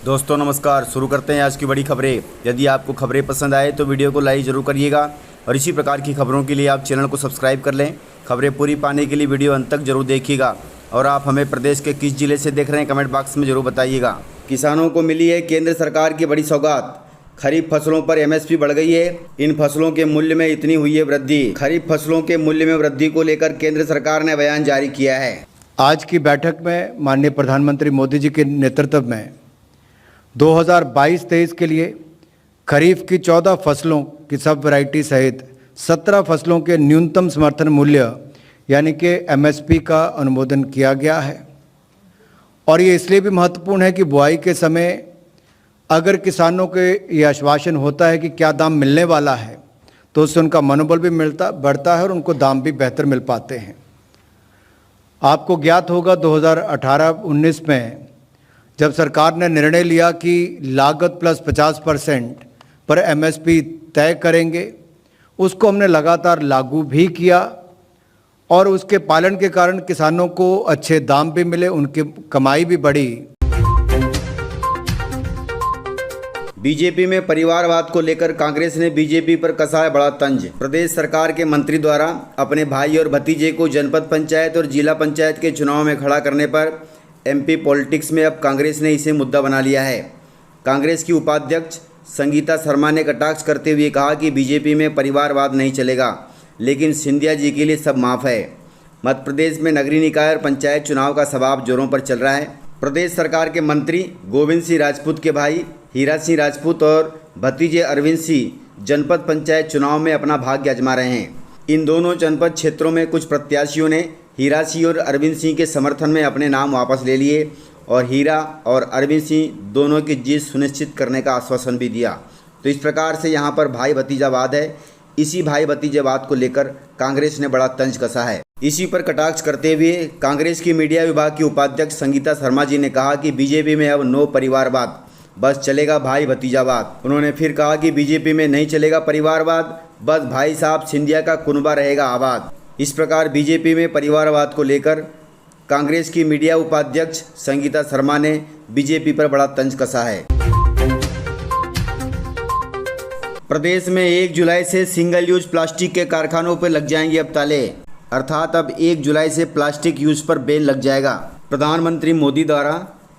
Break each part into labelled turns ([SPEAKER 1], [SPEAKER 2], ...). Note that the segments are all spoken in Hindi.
[SPEAKER 1] दोस्तों नमस्कार। शुरू करते हैं आज की बड़ी खबरें। यदि आपको खबरें पसंद आए तो वीडियो को लाइक जरूर करिएगा और इसी प्रकार की खबरों के लिए आप चैनल को सब्सक्राइब कर लें। खबरें पूरी पाने के लिए वीडियो अंत तक जरूर देखिएगा और आप हमें प्रदेश के किस जिले से देख रहे हैं कमेंट बॉक्स में जरूर बताइएगा। किसानों को मिली है केंद्र सरकार की बड़ी सौगात। खरीफ फसलों पर एमएसपी बढ़ गई है। इन फसलों के मूल्य में इतनी हुई है वृद्धि। खरीफ फसलों के मूल्य में वृद्धि को लेकर केंद्र सरकार ने बयान जारी किया है।
[SPEAKER 2] आज की बैठक में माननीय प्रधानमंत्री मोदी जी के नेतृत्व में 2022-23 के लिए खरीफ की 14 फसलों की सब वैरायटी सहित 17 फसलों के न्यूनतम समर्थन मूल्य यानी कि एमएसपी का अनुमोदन किया गया है। और ये इसलिए भी महत्वपूर्ण है कि बुआई के समय अगर किसानों के ये आश्वासन होता है कि क्या दाम मिलने वाला है तो उससे उनका मनोबल भी बढ़ता है और उनको दाम भी बेहतर मिल पाते हैं। आपको ज्ञात होगा 2018-19 में जब सरकार ने निर्णय लिया कि लागत प्लस 50% पर एमएसपी तय करेंगे, उसको हमने लगातार लागू भी किया और उसके पालन के कारण किसानों को अच्छे दाम भी मिले, उनकी कमाई भी बढ़ी।
[SPEAKER 1] बीजेपी में परिवारवाद को लेकर कांग्रेस ने बीजेपी पर कसा है बड़ा तंज। प्रदेश सरकार के मंत्री द्वारा अपने भाई और भतीजे को जनपद पंचायत और जिला पंचायत के चुनाव में खड़ा करने पर एमपी पॉलिटिक्स में अब कांग्रेस ने इसे मुद्दा बना लिया है। कांग्रेस की उपाध्यक्ष संगीता शर्मा ने कटाक्ष करते हुए कहा कि बीजेपी में परिवारवाद नहीं चलेगा, लेकिन सिंधिया जी के लिए सब माफ़ है। मध्य प्रदेश में नगरीय निकाय और पंचायत चुनाव का सवाब जोरों पर चल रहा है। प्रदेश सरकार के मंत्री गोविंद सिंह राजपूत के भाई हीरा सिंह राजपूत और भतीजे अरविंद सिंह जनपद पंचायत चुनाव में अपना भाग्य आजमा रहे हैं। इन दोनों जनपद क्षेत्रों में कुछ प्रत्याशियों ने हीरा सिंह और अरविंद सिंह के समर्थन में अपने नाम वापस ले लिए और हीरा और अरविंद सिंह दोनों की जीत सुनिश्चित करने का आश्वासन भी दिया। तो इस प्रकार से यहाँ पर भाई भतीजावाद है। इसी भाई भतीजावाद को लेकर कांग्रेस ने बड़ा तंज कसा है। इसी पर कटाक्ष करते हुए कांग्रेस की मीडिया विभाग की उपाध्यक्ष संगीता शर्मा जी ने कहा कि बीजेपी में अब नो परिवारवाद, बस चलेगा भाई भतीजावाद। उन्होंने फिर कहा कि बीजेपी में नहीं चलेगा परिवारवाद, बस भाई साहब सिंधिया का कुनबा रहेगा आबाद। इस प्रकार बीजेपी में परिवारवाद को लेकर कांग्रेस की मीडिया उपाध्यक्ष संगीता शर्मा ने बीजेपी पर बड़ा तंज कसा है। प्रदेश में 1 जुलाई से सिंगल यूज प्लास्टिक के कारखानों पर लग जाएंगे अब ताले, अर्थात अब 1 जुलाई से प्लास्टिक यूज पर बैन लग जाएगा। प्रधानमंत्री मोदी द्वारा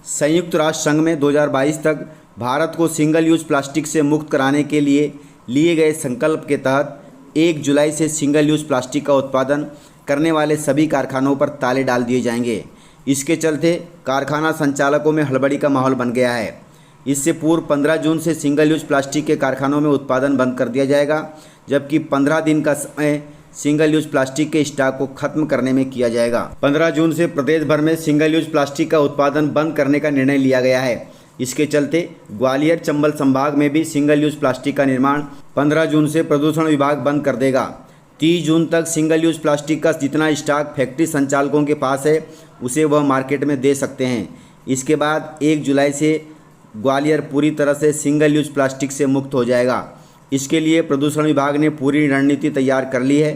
[SPEAKER 1] संयुक्त राष्ट्र संघ में 2022 तक भारत को सिंगल यूज प्लास्टिक से मुक्त कराने के लिए गए संकल्प के तहत 1 जुलाई से सिंगल यूज प्लास्टिक का उत्पादन करने वाले सभी कारखानों पर ताले डाल दिए जाएंगे। इसके चलते कारखाना संचालकों में हड़बड़ी का माहौल बन गया है। इससे पूर्व 15 जून से सिंगल यूज प्लास्टिक के कारखानों में उत्पादन बंद कर दिया जाएगा, जबकि 15 दिन का समय सिंगल यूज प्लास्टिक के स्टॉक को खत्म करने में किया जाएगा। 15 जून से प्रदेश भर में सिंगल यूज प्लास्टिक का उत्पादन बंद करने का निर्णय लिया गया है। इसके चलते ग्वालियर चंबल संभाग में भी सिंगल यूज प्लास्टिक का निर्माण 15 जून से प्रदूषण विभाग बंद कर देगा। 30 जून तक सिंगल यूज प्लास्टिक का जितना स्टॉक फैक्ट्री संचालकों के पास है उसे वह मार्केट में दे सकते हैं। इसके बाद 1 जुलाई से ग्वालियर पूरी तरह से सिंगल यूज प्लास्टिक से मुक्त हो जाएगा। इसके लिए प्रदूषण विभाग ने पूरी रणनीति तैयार कर ली है।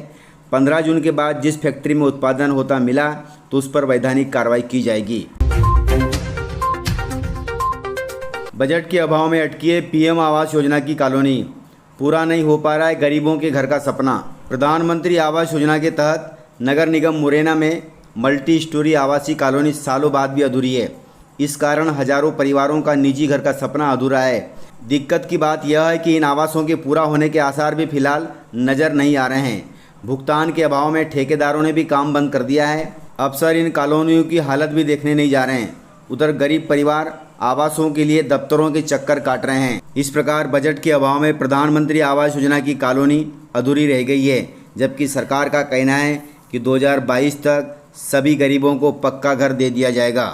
[SPEAKER 1] 15 जून के बाद जिस फैक्ट्री में उत्पादन होता मिला तो उस पर वैधानिक कार्रवाई की जाएगी। बजट के अभाव में अटकी है पीएम आवास योजना की कॉलोनी, पूरा नहीं हो पा रहा है गरीबों के घर का सपना। प्रधानमंत्री आवास योजना के तहत नगर निगम मुरैना में मल्टी स्टोरी आवासीय कॉलोनी सालों बाद भी अधूरी है। इस कारण हजारों परिवारों का निजी घर का सपना अधूरा है। दिक्कत की बात यह है कि इन आवासों के पूरा होने के आसार भी फिलहाल नज़र नहीं आ रहे हैं। भुगतान के अभाव में ठेकेदारों ने भी काम बंद कर दिया है। अफसर इन कॉलोनियों की हालत भी देखने नहीं जा रहे हैं। उधर गरीब परिवार आवासों के लिए दफ्तरों के चक्कर काट रहे हैं। इस प्रकार बजट के अभाव में प्रधानमंत्री आवास योजना की कॉलोनी अधूरी रह गई है, जबकि सरकार का कहना है कि 2022 तक सभी गरीबों को पक्का घर दे दिया जाएगा।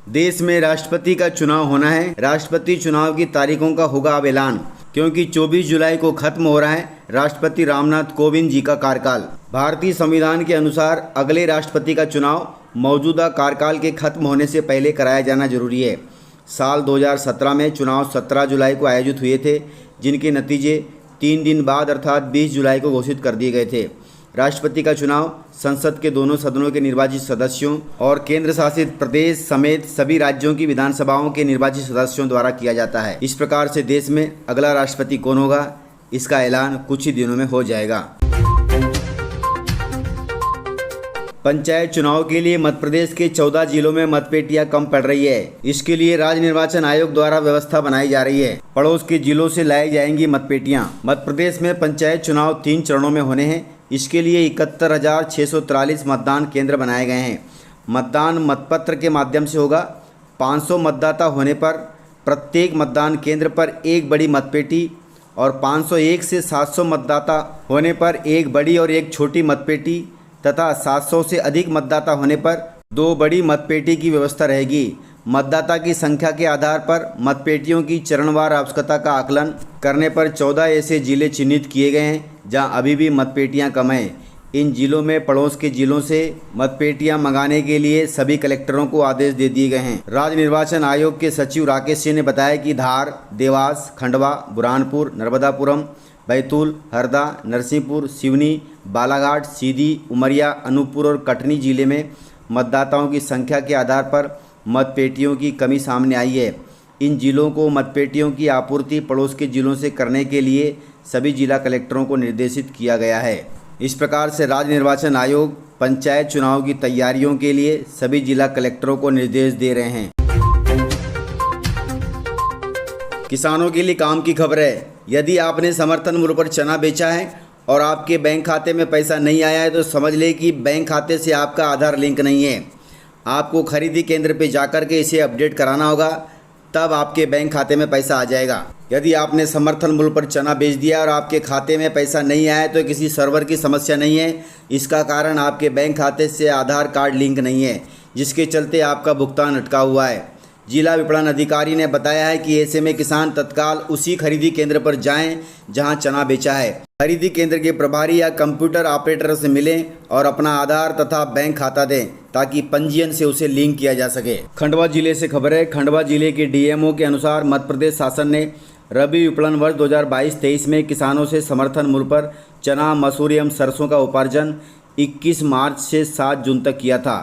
[SPEAKER 1] देश में राष्ट्रपति का चुनाव होना है। राष्ट्रपति चुनाव की तारीखों का होगा अब ऐलान, क्योंकि 24 जुलाई को खत्म हो रहा है राष्ट्रपति रामनाथ कोविंद जी का कार्यकाल। भारतीय संविधान के अनुसार अगले राष्ट्रपति का चुनाव मौजूदा कार्यकाल के खत्म होने से पहले कराया जाना जरूरी है। साल 2017 में चुनाव 17 जुलाई को आयोजित हुए थे, जिनके नतीजे 3 दिन बाद अर्थात 20 जुलाई को घोषित कर दिए गए थे। राष्ट्रपति का चुनाव संसद के दोनों सदनों के निर्वाचित सदस्यों और केंद्र शासित प्रदेश समेत सभी राज्यों की विधानसभाओं के निर्वाचित सदस्यों द्वारा किया जाता है। इस प्रकार से देश में अगला राष्ट्रपति कौन होगा, इसका ऐलान कुछ ही दिनों में हो जाएगा। पंचायत चुनाव के लिए मध्य प्रदेश के 14 जिलों में मतपेटियां कम पड़ रही है। इसके लिए राज्य निर्वाचन आयोग द्वारा व्यवस्था बनाई जा रही है। पड़ोस के जिलों से लाई जाएंगी मतपेटियां। मध्य प्रदेश में पंचायत चुनाव 3 चरणों में होने हैं। इसके लिए 71,643 मतदान केंद्र बनाए गए हैं। मतदान मतपत्र के माध्यम से होगा। 500 मतदाता होने पर प्रत्येक मतदान केंद्र पर एक बड़ी मतपेटी और 501 से 700 मतदाता होने पर एक बड़ी और एक छोटी मतपेटी तथा 700 से अधिक मतदाता होने पर 2 बड़ी मतपेटी की व्यवस्था रहेगी। मतदाता की संख्या के आधार पर मतपेटियों की चरणवार आवश्यकता का आकलन करने पर 14 ऐसे जिले चिन्हित किए गए हैं जहां अभी भी मतपेटियां कम हैं। इन जिलों में पड़ोस के जिलों से मतपेटियां मंगाने के लिए सभी कलेक्टरों को आदेश दे दिए गए हैं। राज्य निर्वाचन आयोग के सचिव राकेश सिंह ने बताया कि धार, देवास, खंडवा, बुरहानपुर, नर्मदापुरम, बैतूल, हरदा, नरसिंहपुर, सिवनी, बालाघाट, सीधी, उमरिया, अनूपपुर और कटनी जिले में मतदाताओं की संख्या के आधार पर मतपेटियों की कमी सामने आई है। इन जिलों को मतपेटियों की आपूर्ति पड़ोस के जिलों से करने के लिए सभी जिला कलेक्टरों को निर्देशित किया गया है। इस प्रकार से राज्य निर्वाचन आयोग पंचायत चुनाव की तैयारियों के लिए सभी जिला कलेक्टरों को निर्देश दे रहे हैं। किसानों के लिए काम की खबर है। यदि आपने समर्थन मूल्य पर चना बेचा है और आपके बैंक खाते में पैसा नहीं आया है तो समझ लें कि बैंक खाते से आपका आधार लिंक नहीं है। आपको खरीदी केंद्र पे जाकर के इसे अपडेट कराना होगा, तब आपके बैंक खाते में पैसा आ जाएगा। यदि आपने समर्थन मूल्य पर चना बेच दिया और आपके खाते में पैसा नहीं आया तो किसी सर्वर की समस्या नहीं है। इसका कारण आपके बैंक खाते से आधार कार्ड लिंक नहीं है, जिसके चलते आपका भुगतान अटका हुआ है। जिला विपणन अधिकारी ने बताया है कि ऐसे में किसान तत्काल उसी खरीदी केंद्र पर जाएं जहां चना बेचा है। खरीदी केंद्र के प्रभारी या कंप्यूटर ऑपरेटर से मिलें और अपना आधार तथा बैंक खाता दें ताकि पंजीयन से उसे लिंक किया जा सके। खंडवा जिले से खबर है। खंडवा जिले के डीएमओ के अनुसार मध्य प्रदेश शासन ने रबी विपणन वर्ष 2022-23 में किसानों से समर्थन मूल्य पर चना, मसूर एवं सरसों का उपार्जन 21 मार्च से 7 जून तक किया था।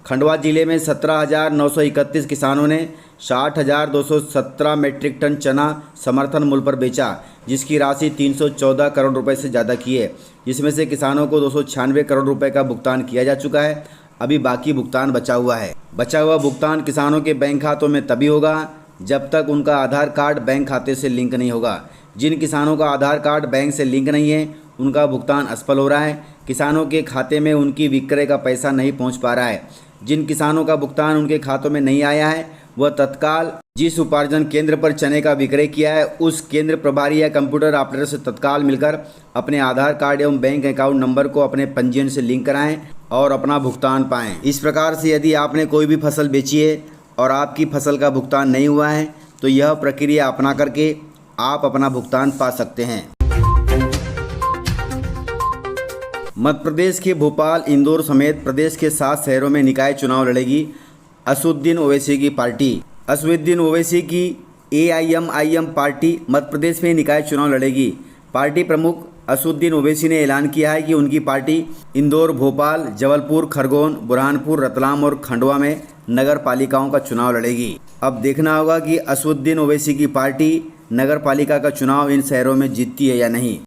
[SPEAKER 1] खंडवा जिले में 17,931 किसानों ने 60,217 मीट्रिक टन चना समर्थन मूल्य पर बेचा, जिसकी राशि 314 करोड़ रुपए से ज़्यादा की है। जिसमें से किसानों को 296 करोड़ रुपए का भुगतान किया जा चुका है। अभी बाकी भुगतान बचा हुआ है। बचा हुआ भुगतान किसानों के बैंक खातों में तभी होगा जब तक उनका आधार कार्ड बैंक खाते से लिंक नहीं होगा। जिन किसानों का आधार कार्ड बैंक से लिंक नहीं है उनका भुगतान असफल हो रहा है। किसानों के खाते में उनकी विक्रय का पैसा नहीं पहुंच पा रहा है। जिन किसानों का भुगतान उनके खातों में नहीं आया है वह तत्काल जिस उपार्जन केंद्र पर चने का विक्रय किया है उस केंद्र प्रभारी या कंप्यूटर ऑपरेटर से तत्काल मिलकर अपने आधार कार्ड एवं बैंक अकाउंट नंबर को अपने पंजीयन से लिंक कराएं और अपना भुगतान पाएं। इस प्रकार से यदि आपने कोई भी फसल बेची है और आपकी फसल का भुगतान नहीं हुआ है तो यह प्रक्रिया अपना करके आप अपना भुगतान पा सकते हैं। मध्य प्रदेश के भोपाल, इंदौर समेत प्रदेश के 7 शहरों में निकाय चुनाव लड़ेगी असदुद्दीन ओवैसी की पार्टी। असदुद्दीन ओवैसी की AIMIM पार्टी मध्य प्रदेश में निकाय चुनाव लड़ेगी। पार्टी प्रमुख असदुद्दीन ओवैसी ने ऐलान किया है कि उनकी पार्टी इंदौर, भोपाल, जबलपुर, खरगोन, बुरहानपुर, रतलाम और खंडवा में नगर पालिकाओं का चुनाव लड़ेगी। अब देखना होगा कि असदुद्दीन ओवैसी की पार्टी नगर पालिका का चुनाव इन शहरों में जीतती है या नहीं।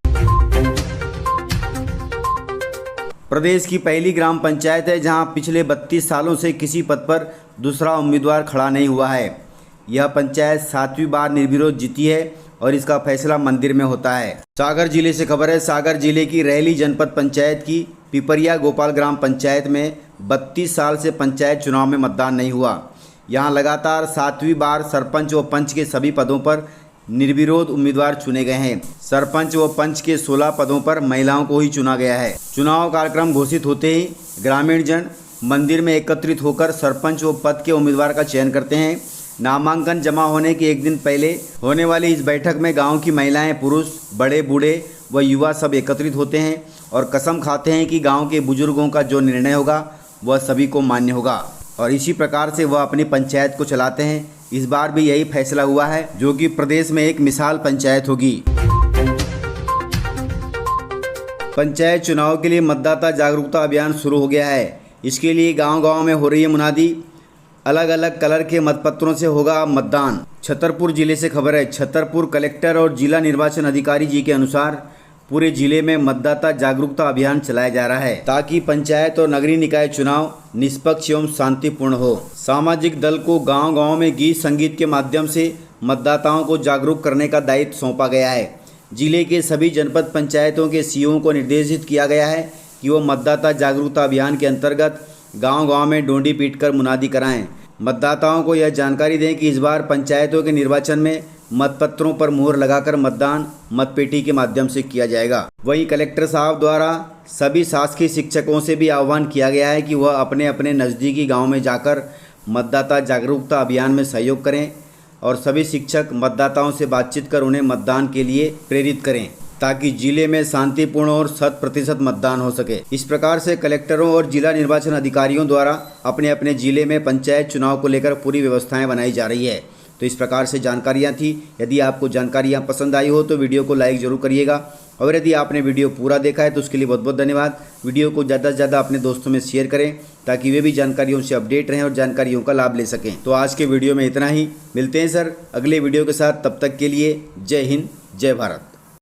[SPEAKER 1] प्रदेश की पहली ग्राम पंचायत है जहां पिछले 32 सालों से किसी पद पर दूसरा उम्मीदवार खड़ा नहीं हुआ है। यह पंचायत 7वीं बार निर्विरोध जीती है और इसका फैसला मंदिर में होता है। सागर जिले से खबर है। सागर जिले की रहली जनपद पंचायत की पिपरिया गोपाल ग्राम पंचायत में 32 साल से पंचायत चुनाव में मतदान नहीं हुआ। यहां लगातार 7वीं बार सरपंच व पंच के सभी पदों पर निर्विरोध उम्मीदवार चुने गए हैं। सरपंच व पंच के 16 पदों पर महिलाओं को ही चुना गया है। चुनाव कार्यक्रम घोषित होते ही ग्रामीण जन मंदिर में एकत्रित होकर सरपंच व पद के उम्मीदवार का चयन करते हैं। नामांकन जमा होने के एक दिन पहले होने वाली इस बैठक में गांव की महिलाएं, पुरुष, बड़े बूढ़े व युवा सब एकत्रित होते हैं और कसम खाते हैं कि गांव के बुजुर्गों का जो निर्णय होगा वह सभी को मान्य होगा और इसी प्रकार से वह अपनी पंचायत को चलाते हैं। इस बार भी यही फैसला हुआ है जो कि प्रदेश में एक मिसाल पंचायत होगी। पंचायत चुनाव के लिए मतदाता जागरूकता अभियान शुरू हो गया है। इसके लिए गांव-गांव में हो रही है मुनादी। अलग अलग कलर के मतपत्रों से होगा मतदान। छतरपुर जिले से खबर है। छतरपुर कलेक्टर और जिला निर्वाचन अधिकारी जी के अनुसार पूरे जिले में मतदाता जागरूकता अभियान चलाया जा रहा है ताकि पंचायत और नगरीय निकाय चुनाव निष्पक्ष एवं शांतिपूर्ण हो। सामाजिक दल को गांव-गांव में गीत संगीत के माध्यम से मतदाताओं को जागरूक करने का दायित्व सौंपा गया है। जिले के सभी जनपद पंचायतों के सीईओ को निर्देशित किया गया है कि वो मतदाता जागरूकता अभियान के अंतर्गत गांव-गांव में डोंडी पीटकर मुनादी कराएं। मतदाताओं को यह जानकारी दें कि इस बार पंचायतों के निर्वाचन में मतपत्रों पर मुहर लगाकर मतदान मतपेटी के माध्यम से किया जाएगा। वहीं कलेक्टर साहब द्वारा सभी शासकीय शिक्षकों से भी आह्वान किया गया है कि वह अपने अपने नज़दीकी गांव में जाकर मतदाता जागरूकता अभियान में सहयोग करें और सभी शिक्षक मतदाताओं से बातचीत कर उन्हें मतदान के लिए प्रेरित करें ताकि जिले में शांतिपूर्ण और 100% मतदान हो सके। इस प्रकार से कलेक्टरों और जिला निर्वाचन अधिकारियों द्वारा अपने अपने जिले में पंचायत चुनाव को लेकर पूरी व्यवस्थाएं बनाई जा रही है। तो इस प्रकार से जानकारियां थी। यदि आपको जानकारियां पसंद आई हो तो वीडियो को लाइक ज़रूर करिएगा और यदि आपने वीडियो पूरा देखा है तो उसके लिए बहुत बहुत धन्यवाद। वीडियो को ज़्यादा से ज़्यादा अपने दोस्तों में शेयर करें ताकि वे भी जानकारियों से अपडेट रहें और जानकारियों का लाभ ले सकें। तो आज के वीडियो में इतना ही। मिलते हैं सर अगले वीडियो के साथ। तब तक के लिए जय हिंद, जय भारत।